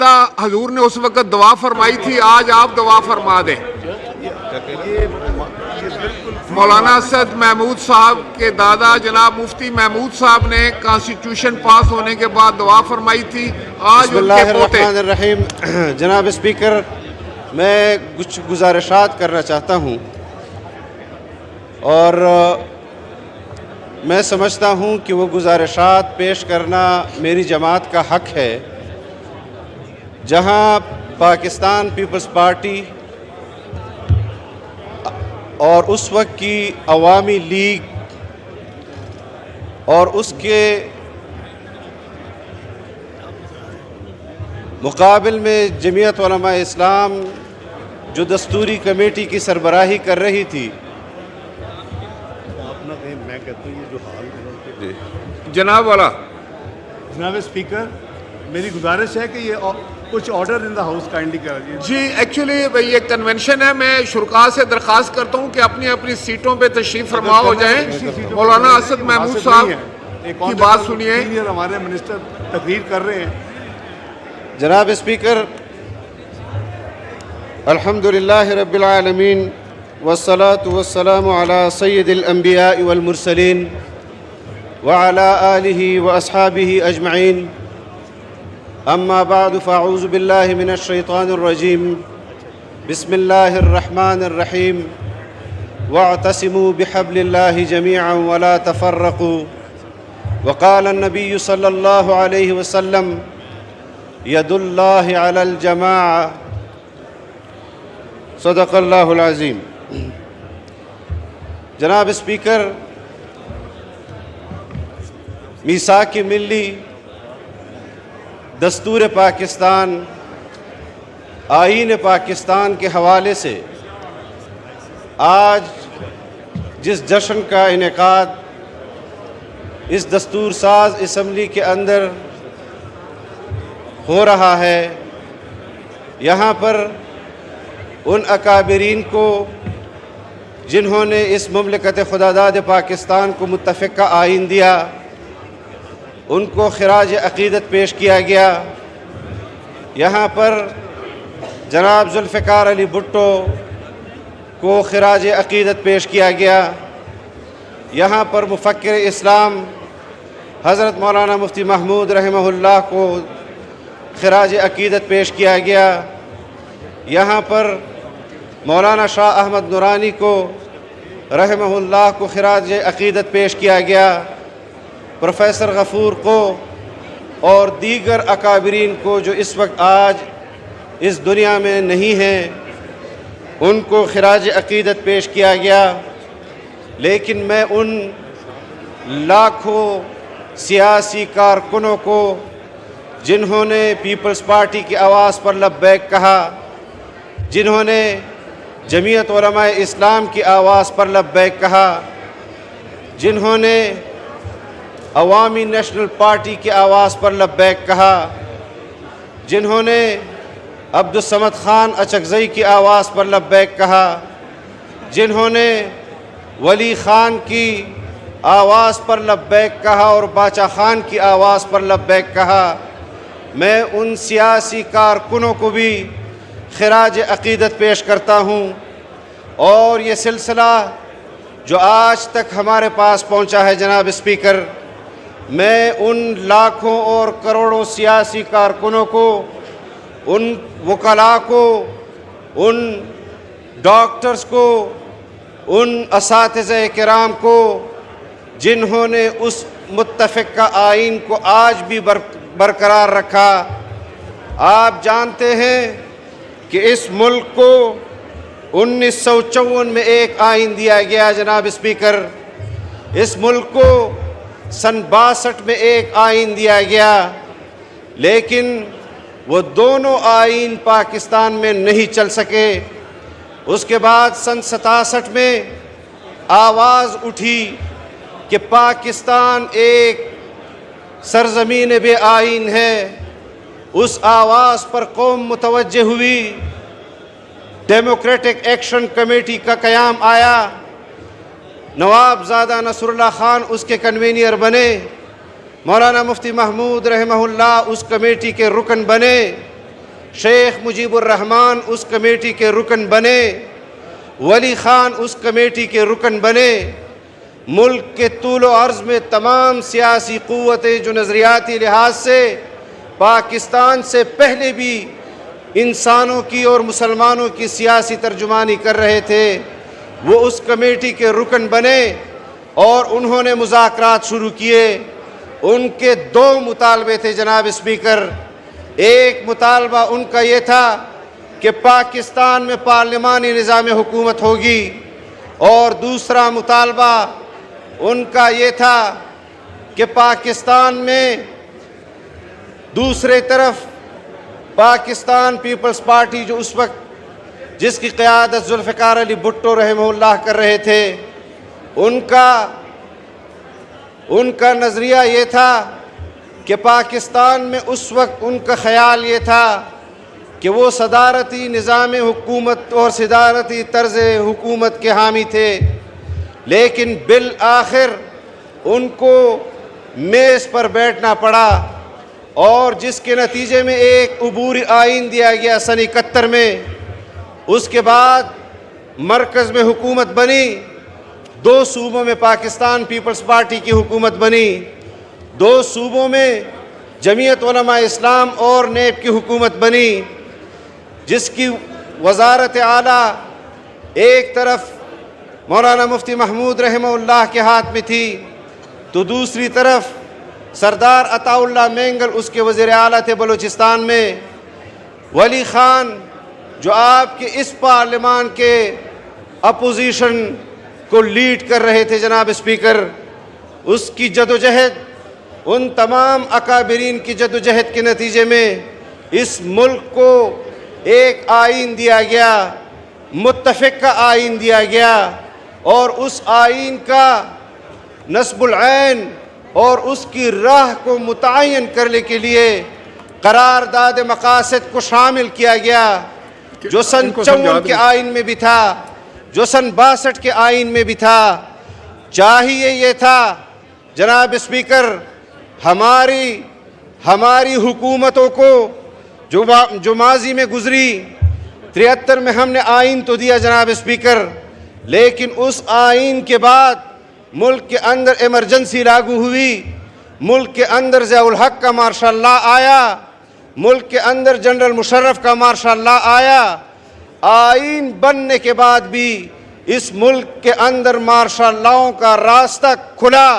दादा हजूर ने उस वक्त दुआ फरमाई थी, आज आप दुआ फरमा दें। मौलाना असद महमूद साहब के दादा जनाब मुफ्ती महमूद साहब ने कॉन्स्टिट्यूशन पास होने के बाद दुआ फरमाई थी, आज उनके पोते। बिस्मिल्लाहिर्रहमानिर्रहीम। जनाब स्पीकर, मैं कुछ गुजारिशात करना चाहता हूँ और मैं समझता हूँ कि वो गुजारिशात पेश करना मेरी जमात का हक़ है। जहाँ पाकिस्तान पीपल्स पार्टी और उस वक्त की अवामी लीग और उसके मुकाबिल में जमीयत उलमा इस्लाम जो दस्तूरी कमेटी की सरबराही कर रही थी, मैं कहता हूँ ये जो हाल जनाब वाला जनाब स्पीकर, मेरी गुजारिश है कि ये कुछ order in the house kindly कर दीजिए। जी, एक्चुअली ये कन्वेंशन है, मैं शुरका से दरख्वास्त करता हूँ कि अपनी अपनी सीटों पे तशरीफ फरमा हो जाएं। मौलाना असद महमूद साहब की बात सुनिए। हमारे मिनिस्टर तकरीर कर रहे हैं। जनाब स्पीकर, अल्हम्दुलिल्लाह रब्बिल आलमीन वस्सलातु वस्सलामु अला सय्यिदिल अंबिया वल मुरसलीन व अला आलिहि व अस्हाबिहि अजमईन। अम्मा बाद फ़अऊज़ु बिल्लाहि मिनश शैतानिर रजीम। बिस्मिल्लाहिर रहमानिर रहीम। वअतसिमू बिहब्लिल्लाहि जमीअन वला तफ़र्रक़ू। वक़ाल अन्नबिय्यु सल्लल्लाहु अलैहि वसल्लम यदुल्लाहि अलल जमाअ। सदक़ल्लाहुल अज़ीम। जनाब स्पीकर, मीसाक मिल्ली, दस्तूर पाकिस्तान, आईन पाकिस्तान के हवाले से आज जिस जश्न का इनेकाद इस दस्तूर साज असम्बली के अंदर हो रहा है, यहाँ पर उन अकाबरीन को जिन्होंने इस मुमलिकत खुदादाद पाकिस्तान को मुत्तफ़िक़ा आइन दिया, उनको खिराज अक़ीदत पेश किया गया। यहाँ पर जनाब ज़ुल्फ़िकार अली भुट्टो को खिराज अक़ीदत पेश किया गया। यहाँ पर मुफ़क्किर इस्लाम हज़रत मौलाना मुफ्ती महमूद रहमहुल्लाह को खिराज अक़ीदत पेश किया गया। यहाँ पर मौलाना शाह अहमद नूरानी को रहमहुल्लाह को खिराज अक़ीदत पेश किया गया। प्रोफेसर गफ़ूर को और दीगर अकाबरीन को जो इस वक्त आज इस दुनिया में नहीं हैं, उनको खिराज अक़ीदत पेश किया गया। लेकिन मैं उन लाखों सियासी कारकुनों को जिन्होंने पीपल्स पार्टी की आवाज़ पर लब्बैक कहा, जिन्होंने जमीयत उलमा इस्लाम की आवाज़ पर लब्बैक कहा, जिन्होंने अवामी नेशनल पार्टी की आवाज़ पर लब्बैक कहा, जिन्होंने अब्दुस्समद ख़ान अचकज़ई की आवाज़ पर लब्बैक कहा, जिन्होंने वली ख़ान की आवाज़ पर लब्बैक कहा और बाचा ख़ान की आवाज़ पर लब्बैक कहा, मैं उन सियासी कारकुनों को भी खिराज अक़ीदत पेश करता हूँ। और ये सिलसिला जो आज तक हमारे पास पहुँचा है, जनाब स्पीकर, मैं उन लाखों और करोड़ों सियासी कारकुनों को, उन वकला को, उन डॉक्टर्स को, उन असातिज़े किराम को जिन्होंने उस मुत्तफ़िक़ा आइन को आज भी बरकरार रखा। आप जानते हैं कि इस मुल्क को 1954 में एक आइन दिया गया। जनाब स्पीकर, इस मुल्क को सन 62 में एक आइन दिया गया, लेकिन वो दोनों आइन पाकिस्तान में नहीं चल सके। उसके बाद सन 67 में आवाज़ उठी कि पाकिस्तान एक सरज़मीन बे आइन है। उस आवाज़ पर कौम मुतवज्जे हुई। डेमोक्रेटिक एक्शन कमेटी का क़याम आया। नवाबज़ादा नसरुल्लाह ख़ान उसके कन्वीनियर बने। मौलाना मुफ्ती महमूद रहमहुल्लाह उस कमेटी के रुकन बने। शेख मुजीबुर रहमान उस कमेटी के रुकन बने, वली ख़ान उस कमेटी के रुकन बने। मुल्क के तूल अर्ज़ में तमाम सियासी क़ुव्वतें जो नज़रियाती लिहाज से पाकिस्तान से पहले भी इंसानों की और मुसलमानों की सियासी तर्जुमानी कर रहे थे, वो उस कमेटी के रुकन बने और उन्होंने मुज़ाकरात शुरू किए। उनके दो मुतालबे थे जनाब स्पीकर। एक मुतालबा उनका ये था कि पाकिस्तान में पार्लिमानी निज़ाम हुकूमत होगी, और दूसरा मुतालबा उनका ये था कि पाकिस्तान में दूसरे तरफ पाकिस्तान पीपल्स पार्टी जो उस वक्त जिसकी क़यादत जुल्फ़िकार अली भुट्टो रहमहुल्लाह कर रहे थे, उनका नज़रिया ये था कि पाकिस्तान में उस वक्त उनका ख़याल ये था कि वो सदारती निज़ाम हुकूमत और सदारती तर्ज़ हुकूमत के हामी थे, लेकिन बिल आखिर उनको मेज़ पर बैठना पड़ा, और जिसके नतीजे में एक अबूरी आइन दिया गया सन 71 में। उसके बाद मरकज़ में हुकूमत बनी, 2 सूबों में पाकिस्तान पीपल्स पार्टी की हुकूमत बनी, 2 सूबों में जमीयत उलमा इस्लाम और नेब की हुकूमत बनी, जिसकी वज़ारत आला एक तरफ मौलाना मुफ्ती महमूद रहमहुल्लाह के हाथ में थी, तो दूसरी तरफ सरदार अताउल्लाह मेंगल उसके वज़ीर आला थे बलूचिस्तान में। वली ख़ान जो आपके इस पार्लिमान के अपोजिशन को लीड कर रहे थे जनाब स्पीकर, उसकी जदोजहद, उन तमाम अकाबिरीन की जदोजहद के नतीजे में इस मुल्क को एक आइन दिया गया, मुत्तफ़िक़ा आइन दिया गया, और उस आइन का नस्बुल ऐन और उसकी राह को मुतय्यन करने के लिए करारदाद मकासद को शामिल किया गया, जो सन 54 के आइन में भी था, जो सन 62 के आइन में भी था। चाहिए ये था जनाब स्पीकर, हमारी हुकूमतों को जो माजी में गुजरी, 73 में हमने आइन तो दिया जनाब स्पीकर, लेकिन उस आइन के बाद मुल्क के अंदर इमरजेंसी लागू हुई, मुल्क के अंदर ज़ियाउल हक का मार्शल लॉ आया, मुल्क के अंदर जनरल मुशर्रफ का मार्शल लॉ आया। आइन बनने के बाद भी इस मुल्क के अंदर मार्शल लॉ का रास्ता खुला,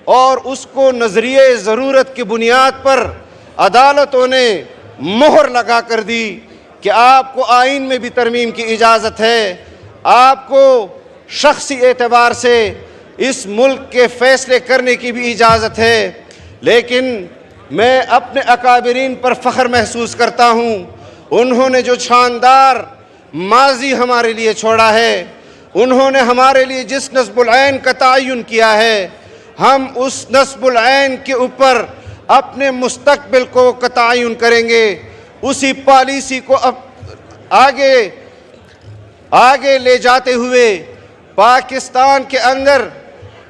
और उसको नज़रिए ज़रूरत की बुनियाद पर अदालतों ने मोहर लगा कर दी कि आपको आइन में भी तरमीम की इजाज़त है, आपको शख्सी एतबार से इस मुल्क के फ़ैसले करने की भी इजाज़त है। लेकिन मैं अपने अकाबिरीन पर फ़ख्र महसूस करता हूँ, उन्होंने जो शानदार माजी हमारे लिए छोड़ा है, उन्होंने हमारे लिए जिस नस्बुल ऐन का तयन किया है, हम उस नस्बुल ऐन के ऊपर अपने मुस्तक़बिल को का तयन करेंगे, उसी पॉलिसी को अब आगे ले जाते हुए पाकिस्तान के अंदर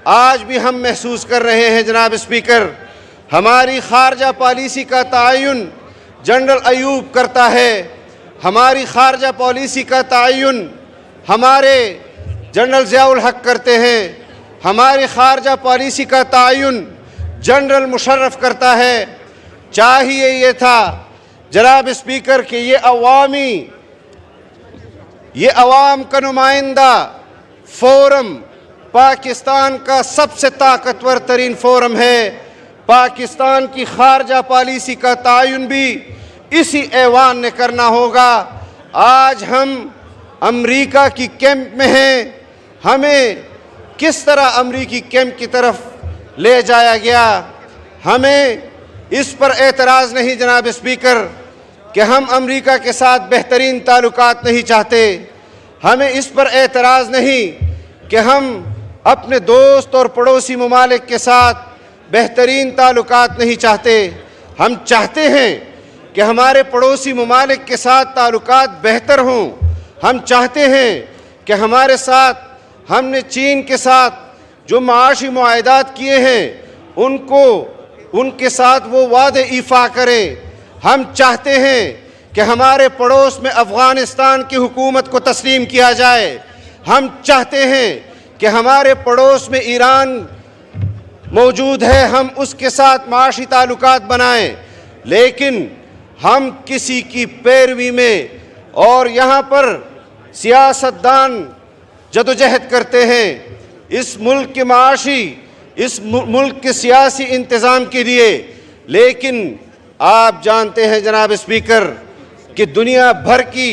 आज भी हम महसूस कर रहे हैं जनाब स्पीकर, हमारी खारजा पॉलिसी का तयन जनरल अयूब करता है, हमारी खारजा पॉलिसी का तयन हमारे जनरल ज़ियाउल हक करते हैं, हमारी खारजा पॉलिसी का तयन जनरल मुशर्रफ करता है। चाहिए ये था जनाब स्पीकर कि ये अवाम का नुमाइंदा फोरम पाकिस्तान का सबसे ताकतवर तरीन फोरम है, पाकिस्तान की खारजा पॉलिसी का तयन भी इसी ऐवान ने करना होगा। आज हम अमरीका की कैंप में हैं, हमें किस तरह अमरीकी कैंप की तरफ ले जाया गया, हमें इस पर एतराज़ नहीं जनाब स्पीकर कि हम अमरीका के साथ बेहतरीन ताल्लुकात नहीं चाहते, हमें इस पर एतराज़ नहीं कि हम अपने दोस्त और पड़ोसी ममालिक के साथ बेहतरीन ताल्लुकात नहीं चाहते। हम चाहते हैं कि हमारे पड़ोसी ममालिक के साथ ताल्लुकात बेहतर हों। हम चाहते हैं कि हमारे साथ हमने चीन के साथ जो माशी मुआहदात किए हैं उनके साथ वो वादे ईफा करें। हम चाहते हैं कि हमारे पड़ोस में अफ़गानिस्तान की हुकूमत को तस्लीम किया जाए। हम चाहते हैं कि हमारे पड़ोस में ईरान मौजूद है, हम उसके साथ माशी ताल्लुकात बनाएं, लेकिन हम किसी की पैरवी में और यहाँ पर सियासतदान जदोजहद करते हैं इस मुल्क के माशी, इस मुल्क के सियासी इंतज़ाम के लिए। लेकिन आप जानते हैं जनाब स्पीकर कि दुनिया भर की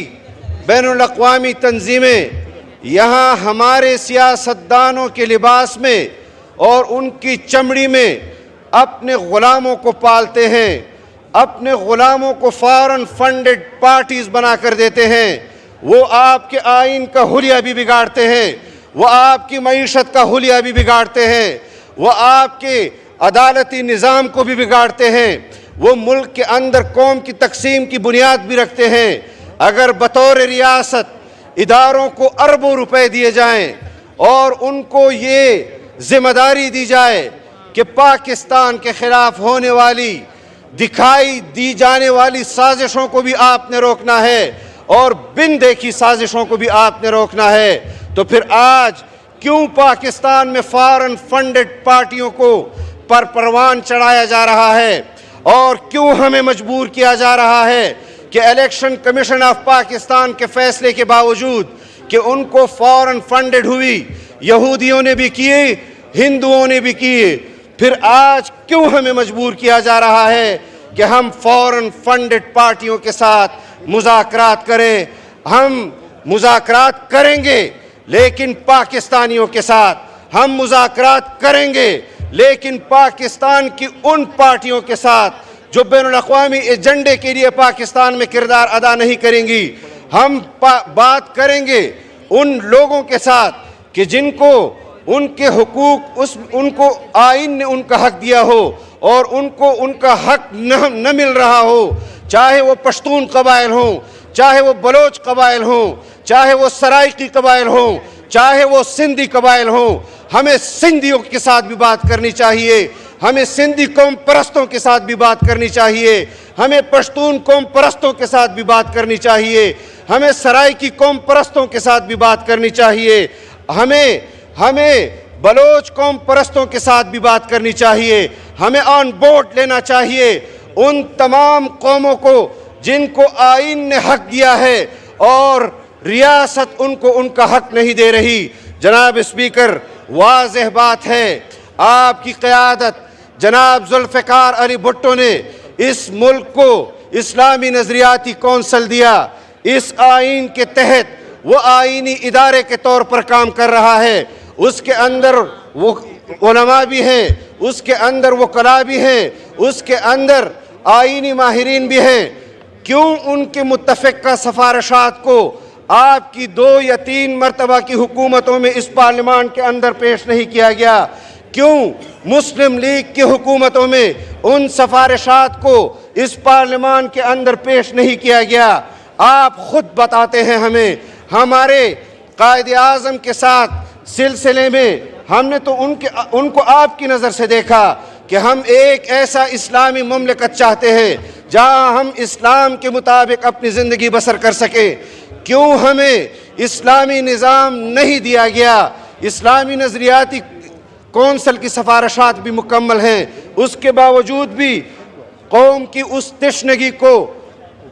बैनुल अक़वामी तंजीमें यहाँ हमारे सियासतदानों के लिबास में और उनकी चमड़ी में अपने ग़ुलामों को पालते हैं, अपने ग़ुलामों को फॉरेन फंडेड पार्टीज़ बना कर देते हैं। वो आपके आइन का हुलिया भी बिगाड़ते हैं, वो आपकी मईशत का हुलिया भी बिगाड़ते हैं, वो आपके अदालती निज़ाम को भी बिगाड़ते हैं, वो मुल्क के अंदर कौम की तकसीम की बुनियाद भी रखते हैं। अगर बतौर रियासत इदारों को अरबों रुपए दिए जाएं और उनको ये जिम्मेदारी दी जाए कि पाकिस्तान के खिलाफ होने वाली दिखाई दी जाने वाली साजिशों को भी आपने रोकना है और बिन देखी साजिशों को भी आपने रोकना है, तो फिर आज क्यों पाकिस्तान में फॉरेन फंडेड पार्टियों को पर परवान चढ़ाया जा रहा है और क्यों हमें मजबूर किया जा रहा है कि इलेक्शन कमीशन ऑफ पाकिस्तान के फैसले के बावजूद कि उनको फॉरेन फंडेड हुई, यहूदियों ने भी किए, हिंदुओं ने भी किए, फिर आज क्यों हमें मजबूर किया जा रहा है कि हम फॉरेन फंडेड पार्टियों के साथ मुज़ाकरात करें। हम मुज़ाकरात करेंगे लेकिन पाकिस्तानियों के साथ हम मुज़ाकरात करेंगे, लेकिन पाकिस्तान की उन पार्टियों के साथ जो बैनुल अक़वामी एजेंडे के लिए पाकिस्तान में किरदार अदा नहीं करेंगी। हम बात करेंगे उन लोगों के साथ कि जिनको उनके हुकूक उनको आइन ने उनका हक दिया हो और उनको उनका हक न मिल रहा हो, चाहे वो पश्तून कबाइल हों, चाहे वो बलोच कबाइल हों, चाहे वो सराइकी कबाइल हों, चाहे वो सिंधी कबाइल हों। हमें सिंधियों के साथ भी बात करनी चाहिए, हमें सिंधी कौम परस्तों के साथ भी बात करनी चाहिए, हमें पश्तून कौम परस्तों के साथ भी बात करनी चाहिए, हमें सराइकी कौम परस्तों के साथ भी बात करनी चाहिए, हमें बलोच कौम परस्तों के साथ भी बात करनी चाहिए। हमें ऑन बोर्ड लेना चाहिए उन तमाम कौमों को जिनको आइन ने हक दिया है और रियासत उनको उनका हक नहीं दे रही। जनाब स्पीकर, वाज़ेह बात है, आपकी क़यादत जनाब जुल्फ़िकार अली भुट्टो ने इस मुल्क को इस्लामी नज़रियाती कौंसल दिया। इस आइन के तहत वो आइनी इदारे के तौर पर काम कर रहा है, उसके अंदर वो उलमा भी हैं, उसके अंदर वो कला भी हैं, उसके अंदर आइनी माहिरीन भी हैं। क्यों उनके मुत्तफ़िक़ा सिफ़ारिशात को आपकी 2 या 3 मरतबा की हुकूमतों में इस पार्लियामान के अंदर पेश नहीं किया गया? क्यों मुस्लिम लीग की हुकूमतों में उन सिफ़ारिशात को इस पार्लियामान के अंदर पेश नहीं किया गया? आप ख़ुद बताते हैं हमें। हमारे कायदे आज़म के साथ सिलसिले में हमने तो उनको आपकी नज़र से देखा कि हम एक ऐसा इस्लामी मुमलिकत चाहते हैं जहाँ हम इस्लाम के मुताबिक अपनी ज़िंदगी बसर कर सकें। क्यों हमें इस्लामी निज़ाम नहीं दिया गया? इस्लामी नज़रियाती कौंसल की सिफ़ारिशात भी मुकम्मल हैं, उसके बावजूद भी कौम की उस तशनगी को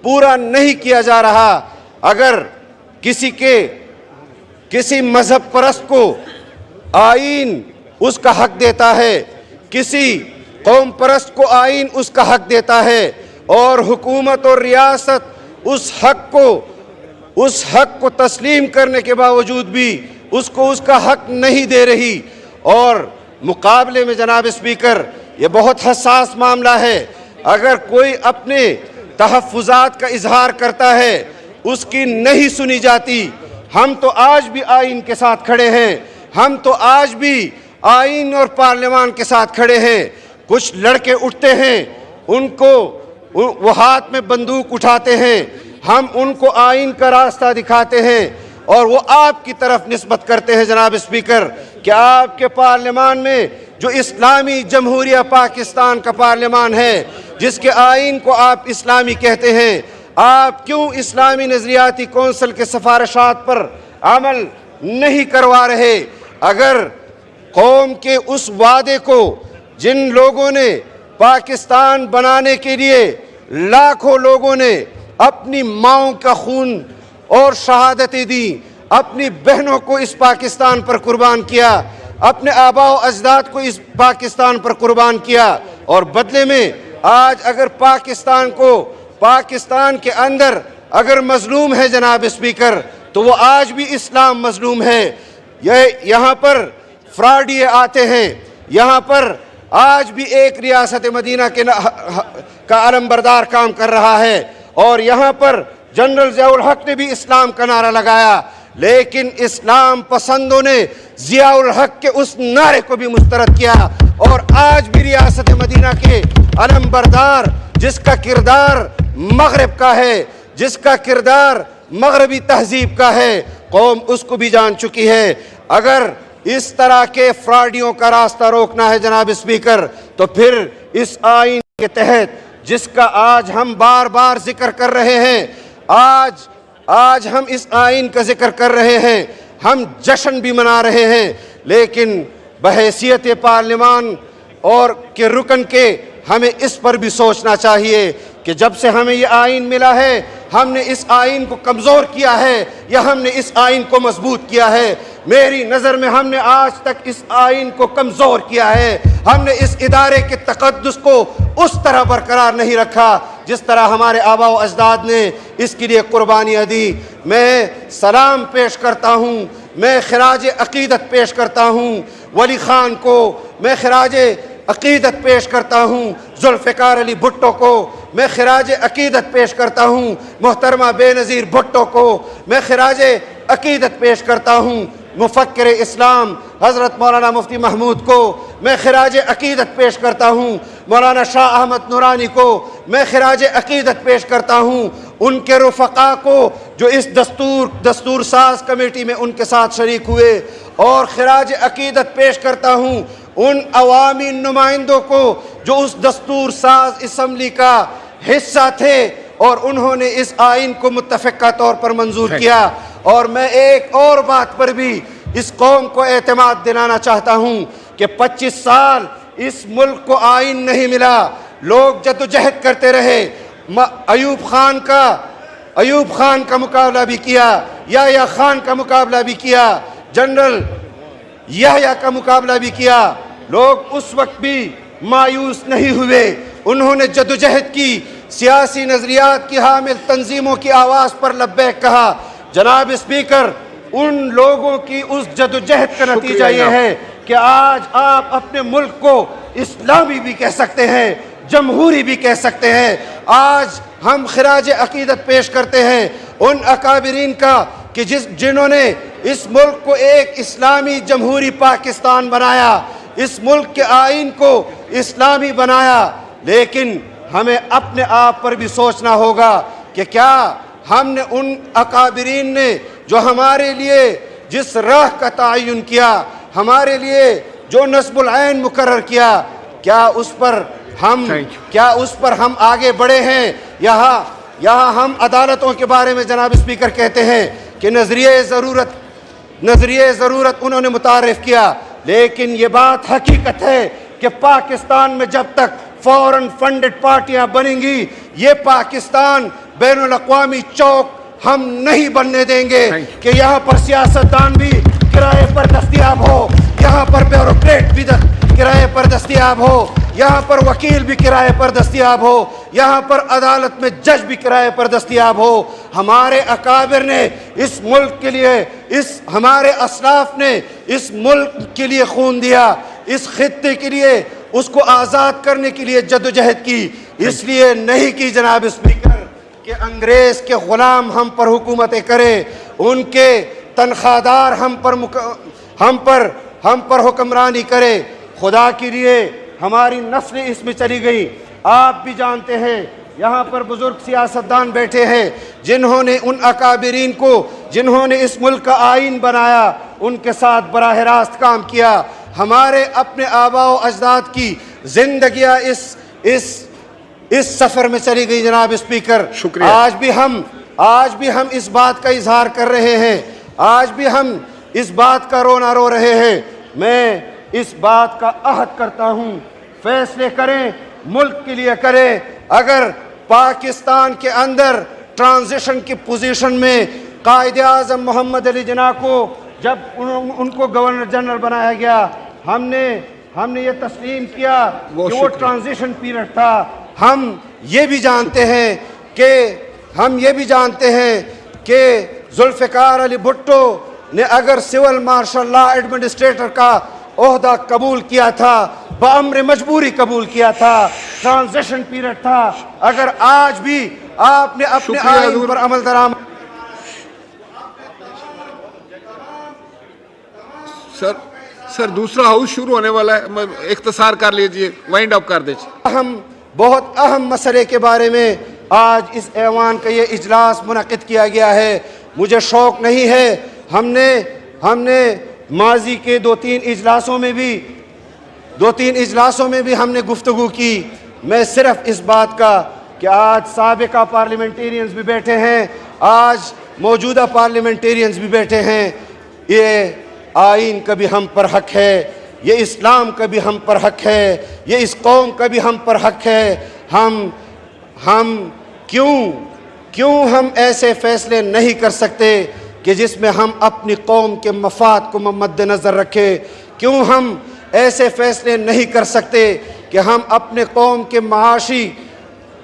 पूरा नहीं किया जा रहा। अगर किसी मज़हब परस्त को आइन उसका हक देता है, किसी कौम परस्त को आइन उसका हक देता है और हुकूमत और रियासत उस हक को तस्लीम करने के बावजूद भी उसको उसका हक नहीं दे रही। और मुकाबले में जनाब स्पीकर, ये बहुत हसास मामला है। अगर कोई अपने तहफ़्फ़ुज़ात का इजहार करता है उसकी नहीं सुनी जाती। हम तो आज भी आइन के साथ खड़े हैं, हम तो आज भी आइन और पार्लियामान के साथ खड़े हैं। कुछ लड़के उठते हैं, वो हाथ में बंदूक उठाते हैं, हम उनको आइन का रास्ता दिखाते हैं और वो आपकी तरफ निस्बत करते हैं जनाब स्पीकर कि आपके पार्लियामान में जो इस्लामी जमहूरिया पाकिस्तान का पार्लियामान है, जिसके आइन को आप इस्लामी कहते हैं, आप क्यों इस्लामी नजरियाती कौंसिल के सिफारिशात पर अमल नहीं करवा रहे? अगर कौम के उस वादे को जिन लोगों ने पाकिस्तान बनाने के लिए लाखों लोगों ने अपनी माओं का खून और शहादतें दी, अपनी बहनों को इस पाकिस्तान पर कुर्बान किया, अपने आबा व अजदाद को इस पाकिस्तान पर कुर्बान किया, और बदले में आज अगर पाकिस्तान के अंदर अगर मजलूम है जनाब स्पीकर, तो वो आज भी इस्लाम मजलूम है। यहाँ पर फ्रॉडिये आते हैं, यहाँ पर आज भी एक रियासत मदीना के का अलमबरदार काम कर रहा है, और यहाँ पर जनरल ज़ियाउल हक ने भी इस्लाम का नारा लगाया, लेकिन इस्लाम पसंदों ने ज़ियाउल हक के उस नारे को भी मुस्तरद किया। और आज भी रियासत मदीना के अलमबरदार, जिसका किरदार मगरब का है, जिसका किरदार मगरबी तहजीब का है, कौम उसको भी जान चुकी है। अगर इस तरह के फ्रॉडियों का रास्ता रोकना है जनाब स्पीकर, तो फिर इस आइन के तहत जिसका आज हम बार बार जिक्र कर रहे हैं, आज हम इस आइन का जिक्र कर रहे हैं, हम जश्न भी मना रहे हैं, लेकिन बहैसियत पार्लिमान और के रुकन के हमें इस पर भी सोचना चाहिए कि जब से हमें ये आइन मिला है, हमने इस आइन को कमज़ोर किया है या हमने इस आइन को मजबूत किया है? मेरी नज़र में हमने आज तक इस आइन को कमज़ोर किया है। हमने इस इदारे के तक़द्दुस को उस तरह बरकरार नहीं रखा जिस तरह हमारे आबा व अजदाद ने इसके लिए कुर्बानियाँ दी। मैं सलाम पेश करता हूँ, मैं खिराज अक़ीदत पेश करता हूँ वली ख़ान को, मैं खिराज अक़ीदत पेश करता हूँ ज़ुल्फ़िकार अली भुट्टो को, मैं खिराज अक़ीदत पेश करता हूँ मोहतरमा बेनज़ीर भुट्टो को, मैं खिराज अक़ीदत पेश करता हूँ मुफ़क्किर इस्लाम हज़रत मौलाना मुफ्ती महमूद को, मैं खिराज अक़ीदत पेश करता हूँ मौलाना शाह अहमद नूरानी को, मैं खिराज अक़ीदत पेश करता हूँ उनके रुफ़क़ा को जो इस दस्तूर साज कमेटी में उनके साथ शरीक हुए, और खिराज अक़ीदत पेश करता हूँ उन अवामी नुमाइंदों को जो उस दस्तूर साज असम्बली का हिस्सा थे और उन्होंने इस आइन को मुत्तफ़िक़ा तौर पर मंजूर किया। और मैं एक और बात पर भी इस कौम को एतमाद दिलाना चाहता हूँ कि 25 साल इस मुल्क को आइन नहीं मिला, लोग जद्दोजहद करते रहे, अयूब खान का मुकाबला भी किया, याह्या खान का मुकाबला भी किया, जनरल याह्या का मुकाबला भी किया, लोग उस वक्त भी मायूस नहीं हुए, उन्होंने जद्दोजहद की, सियासी नज़रियात की हामिल तंजीमों की आवाज़ पर लब्बैक कहा। जनाब स्पीकर, उन लोगों की उस जद्दोजहद का नतीजा ये है कि आज आप अपने मुल्क को इस्लामी भी कह सकते हैं, जमहूरी भी कह सकते हैं। आज हम खिराज अक़ीदत पेश करते हैं उन अकाबिरीन का कि जिन्होंने इस मुल्क को एक इस्लामी जमहूरी पाकिस्तान बनाया, इस मुल्क के आइन को इस्लामी बनाया, लेकिन हमें अपने आप पर भी सोचना होगा कि क्या हमने उन अकाबिरीन ने जो हमारे लिए जिस राह का तयन किया, हमारे लिए जो नस्बुल ऐन मुकर्रर किया, क्या उस पर हम आगे बढ़े हैं? यहाँ हम अदालतों के बारे में जनाब स्पीकर कहते हैं कि नज़रिए ज़रूरत उन्होंने मुतारिफ़ किया, लेकिन ये बात हकीकत है कि पाकिस्तान में जब तक फॉरेन फंडेड पार्टियां बनेंगी, ये पाकिस्तान बैनुल अक़वामी चौक हम नहीं बनने देंगे कि यहाँ पर सियासतदान भी किराए पर दस्तयाब हो, यहाँ पर ब्यूरोक्रेट भी किराए पर दस्तयाब हो, यहाँ पर वकील भी किराए पर दस्तयाब हो, यहाँ पर अदालत में जज भी किराए पर दस्तयाब हो। हमारे अकाबिर ने इस मुल्क के लिए, हमारे असलाफ ने इस मुल्क के लिए खून दिया, इस खित्ते के लिए, उसको आज़ाद करने के लिए जद्दोजहद की, इसलिए नहीं की जनाब स्पीकर कि अंग्रेज़ के ग़ुलाम हम पर हुकूमतें करें, उनके तनख्वाहदार हम पर हुक्मरानी करे। खुदा के लिए हमारी नस्लें इसमें चली गई। आप भी जानते हैं यहाँ पर बुजुर्ग सियासतदान बैठे हैं जिन्होंने उन अकाबिरीन को, जिन्होंने इस मुल्क का आइन बनाया, उनके साथ बराह रास्त काम किया। हमारे अपने आबा व अजदाद की जिंदगियाँ इस सफर में चली गई जनाब स्पीकर। शुक्रिया। आज भी हम इस बात का इजहार कर रहे हैं, आज भी हम इस बात का रोना रो रहे हैं। मैं इस बात का अहद करता हूँ, फैसले करें, मुल्क के लिए करें। अगर पाकिस्तान के अंदर ट्रांजिशन की पोजीशन में कायदे आज़म मोहम्मद अली जिन्ना को जब उनको गवर्नर जनरल बनाया गया, हमने ये तस्लीम किया कि वो ट्रांजिशन पीरियड था। हम ये भी जानते हैं कि जुल्फ़िकार अली भुट्टो ने अगर सिविल मार्शल लॉ एडमिनिस्ट्रेटर का ओहदा कबूल किया था, बअम्र मजबूरी कबूल किया था, ट्रांजिशन पीरियड था। अगर आज भी आपने अपने आईन पर अमल दरामद सर दूसरा हाउस शुरू होने वाला है, इख्तिसार कर लीजिए, वाइंड अप कर दीजिए। हम बहुत अहम मसले के बारे में आज इस ऐवान का ये इजलास मुनक़िद किया गया है। मुझे शौक़ नहीं है, हमने माजी के दो तीन इजलासों में भी हमने गुफ्तगू की। मैं सिर्फ इस बात का कि आज साबिका पार्लियामेंटेरियंस भी बैठे हैं, आज मौजूदा पार्लियामेंटेरियंस भी बैठे हैं। ये आइन का भी हम पर हक है, ये इस्लाम का भी हम पर हक है, ये इस कौम का भी हम पर हक है। हम क्यों हम ऐसे फैसले नहीं कर सकते कि जिसमें हम अपनी कौम के मफाद को मद्देनज़र रखें? क्यों हम ऐसे फैसले नहीं कर सकते कि हम अपने कौम के माशी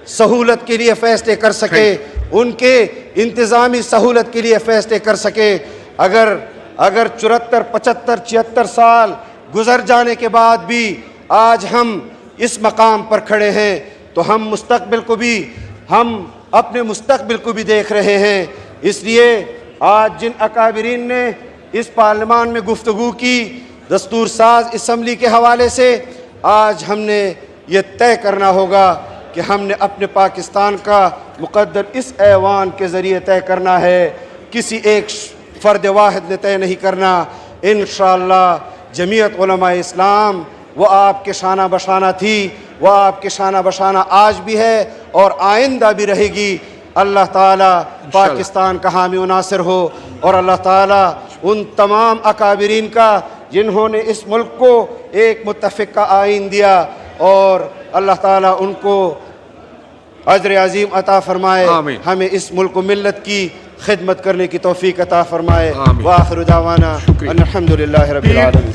सहूलत के लिए फ़ैसले कर सकें, उनके इंतज़ामी सहूलत के लिए फ़ैसले कर सकें? अगर 74, 75, 76 साल गुज़र जाने के बाद भी आज हम इस मकाम पर खड़े हैं, तो हम अपने मुस्तक़बिल को भी देख रहे हैं। इसलिए आज जिन अकाबिरीन ने इस पार्लियामान में गुफ्तगू की दस्तूर साज असम्बली के हवाले से, आज हमने ये तय करना होगा कि हमने अपने पाकिस्तान का मुक़द्दर इस ऐवान के ज़रिए तय करना है, किसी एक फ़र्द वाहिद ने तय नहीं करना। इंशाअल्लाह जमीयत उलमा इस्लाम वो आपके शाना बशाना थी, वो आपके शाना बशाना आज भी है और आइंदा भी रहेगी। अल्लाह ताला पाकिस्तान का हामी व नासिर हो, और अल्लाह ताला उन तमाम अकाबिरीन का जिन्होंने इस मुल्क को एक मुत्तफ़िक़ा आइन दिया, और अल्लाह ताला उनको अजर अज़ीम अता फ़रमाए। हमें इस मुल्क मिल्लत की खिदमत करने की तौफ़ीक़ अता फ़रमाए। व आखिर दावाना अल्हम्दुलिल्लाहि रब्बिल आलमीन।